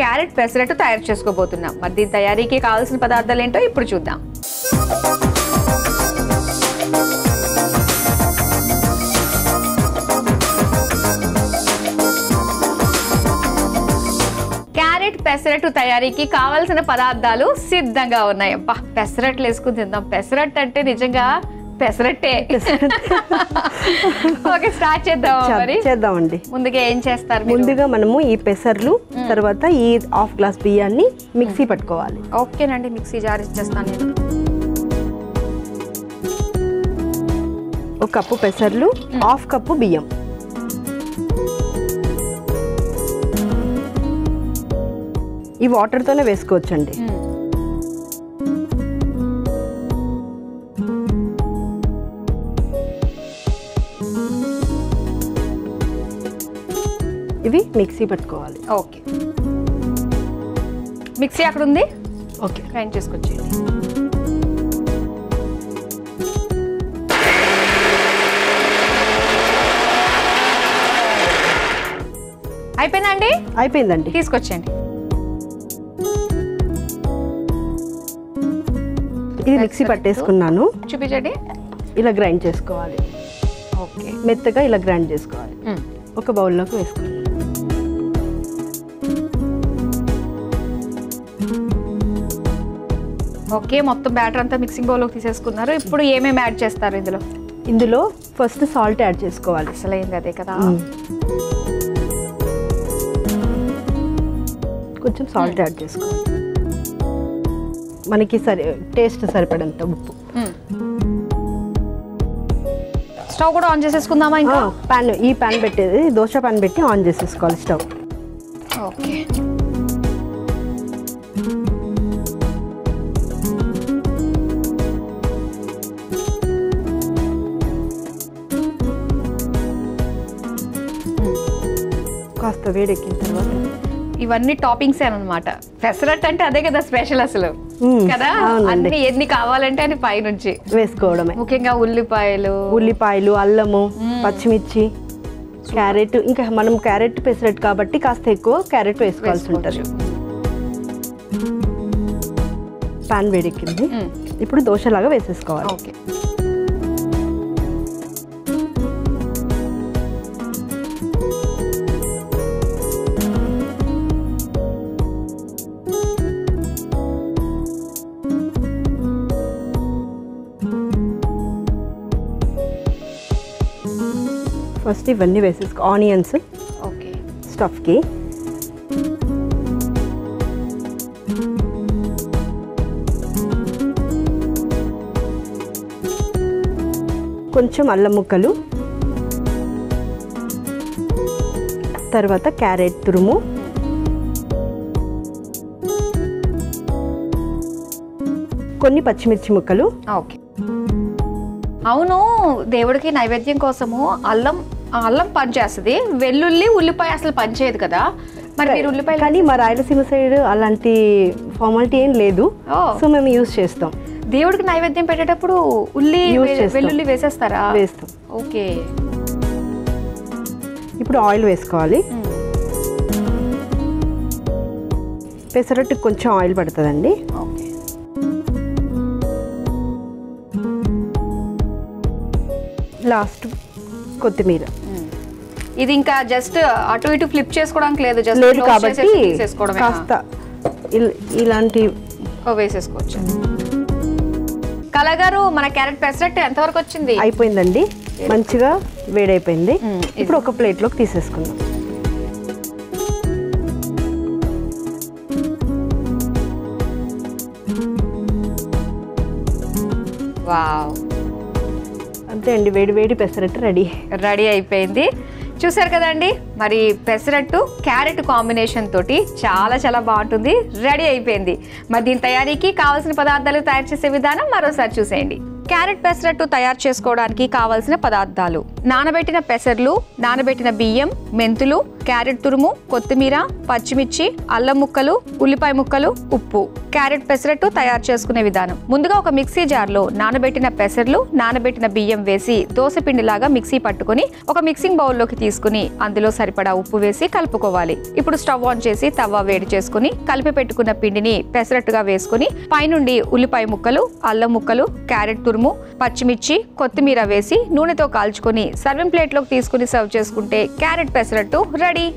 Carrot pesarattu తయారు చేసుకోబోతున్నాం. మరి దీని తయారీకి కావాల్సిన పదార్థాలు ఏంటో ఇప్పుడు చూద్దాం. క్యారెట్ పెసరట్టు తయారీకి కావాల్సిన పదార్థాలు సిద్ధంగా ఉన్నాయి. అబ్బా, పెసరట్లు వేసుకుని తిందాం. పెసరట్టు అంటే నిజంగా పెసరట్టే. ఓకే, స్టార్ట్ చేద్దామండి. ముందుగా ఏం చేస్తారు? ముందుగా మనము ఈ పెసర్లు, తర్వాత ఈ హాఫ్ గ్లాస్ బియ్యాన్ని మిక్సీ పట్టుకోవాలి. ఓకేనండి, మిక్సీ జార్ ఇచ్చేస్తాను నేను. ఒక కప్పు పెసర్లు, హాఫ్ కప్పు బియ్యం. ఈ వాటర్తోనే వేసుకోవచ్చండి. ఇవి మిక్సీ పట్టుకోవాలి. ఓకే, మిక్సీ అక్కడ ఉంది. ఓకే, గ్రైండ్ చేసుకొచ్చేయండి. అయిపోయిందండి? అయిపోయిందండి, తీసుకొచ్చేయండి. ఇది మిక్సీ పట్టేసుకున్నాను. చూపించండి. ఇలా గ్రైండ్ చేసుకోవాలి. ఓకే, మెత్తగా ఇలా గ్రైండ్ చేసుకోవాలి. ఒక బౌల్లోకి వేసుకోవాలి. ఓకే, మొత్తం బ్యాటర్ అంతా మిక్సింగ్ బౌల్లోకి తీసేసుకున్నారు. ఇప్పుడు ఏమేమి యాడ్ చేస్తారు ఇందులో? ఇందులో ఫస్ట్ సాల్ట్ యాడ్ చేసుకోవాలి. అసలు అయింది అదే కదా. కొంచెం సాల్ట్ యాడ్ చేసుకోవాలి. మనకి టేస్ట్ సరిపడంత ఉప్పు. స్టవ్ కూడా ఆన్ చేసేసుకుందామా? ఇంకా ఈ ప్యాన్ పెట్టేది దోశ ప్యాన్ పెట్టి ఆన్ చేసేసుకోవాలి స్టవ్. ఓకే, కాస్త వేడెక్కిన తర్వాత ఇవన్నీ టాపింగ్స్ అన్నమాట. పెసరట్టు అంటే అదే కదా స్పెషల్ అసలు కదా. అన్ని ఎన్ని కావాలంటే అని పైనుంచి వేసుకోవడమే. ముఖ్యంగా ఉల్లిపాయలు, అల్లము, పచ్చిమిర్చి, క్యారెట్. ఇంకా మనం క్యారెట్ పెసరట్టు కాబట్టి కాస్త ఎక్కువ క్యారెట్ వేసుకోవాల్సి ఉంటుంది. పాన్ వేడెక్కింది. ఇప్పుడు దోశలాగా వేసేసుకోవాలి. ఓకే, ఫస్ట్ ఇవన్నీ వేసేసుకో. Onions okay, స్టఫ్కి. కొంచెం అల్లం ముక్కలు, తర్వాత క్యారెట్ తురుము, కొన్ని పచ్చిమిర్చి ముక్కలు. ఓకే, అవును, దేవుడికి నైవేద్యం కోసము అల్లం పనిచేస్తుంది, వెల్లుల్లి ఉల్లిపాయ అసలు పనిచేయదు కదా. మరి మీరు ఉల్లిపాయ, కానీ మా రాయలసీమ సైడ్ అలాంటి ఫార్మాలిటీ ఏం లేదు, సో మేము యూజ్ చేస్తాం. దేవుడికి నైవేద్యం పెట్టేటప్పుడు వెల్లుల్లి వేసేస్తారా? వేస్తాం. ఓకే, ఇప్పుడు ఆయిల్ వేసుకోవాలి. పెసరట్టుకు కొంచెం ఆయిల్ పడుతుందండి. ఓకే, లాస్ట్ కొత్తిమీర. ఇది ఇంకా జస్ట్ అటు ఇటు ఫ్లిప్ చేసుకోవడానికి లేదు, జస్ట్ లేదు కాబట్టి కాస్త ఇలాంటి వేసేసుకోవచ్చు. కళగారు, మన క్యారెట్ పెసరట్టు ఎంతవరకు వచ్చింది? అయిపోయిందండి, మంచిగా వేడైపోయింది. ఇప్పుడు ఒక ప్లేట్లోకి తీసేసుకుందాం. వావ్, అంతే అండి, వేడి వేడి పెసరట్టు రెడీ అయిపోయింది. చూసారు కదండి, మరి పెసరట్టు క్యారెట్ కాంబినేషన్ తోటి చాలా చాలా బాగుంటుంది, రెడీ అయిపోయింది. మరి దీని తయారీకి కావాల్సిన పదార్థాలు తయారు చేసే విధానం మరోసారి చూసేయండి. క్యారెట్ పెసరట్టు తయారు చేసుకోవడానికి కావాల్సిన పదార్థాలు: నానబెట్టిన పెసర్లు, నానబెట్టిన బియ్యం, మెంతులు, క్యారెట్ తురుము, కొత్తిమీర, పచ్చిమిర్చి, అల్లం ముక్కలు, ఉల్లిపాయ ముక్కలు, ఉప్పు. క్యారెట్ పెసరట్టు తయారు చేసుకునే విధానం. ముందుగా ఒక మిక్సీ జార్లో నానబెట్టిన పెసర్లు, నానబెట్టిన బియ్యం వేసి దోశ పిండిలాగా మిక్సీ పట్టుకుని ఒక మిక్సింగ్ బౌల్లోకి తీసుకుని అందులో సరిపడా ఉప్పు వేసి కలుపుకోవాలి. ఇప్పుడు స్టవ్ ఆన్ చేసి తవ్వ వేడి చేసుకుని కలిపి పెట్టుకున్న పిండిని పెసరట్టుగా వేసుకుని పైనుండి ఉల్లిపాయ ముక్కలు, అల్లం ముక్కలు, క్యారెట్ తురుము, పచ్చిమిర్చి, కొత్తిమీర వేసి నూనెతో కాల్చుకొని సర్వింగ్ ప్లేట్లోకి తీసుకుని సర్వ్ చేసుకుంటే క్యారెట్ పెసరట్టు రెడీ.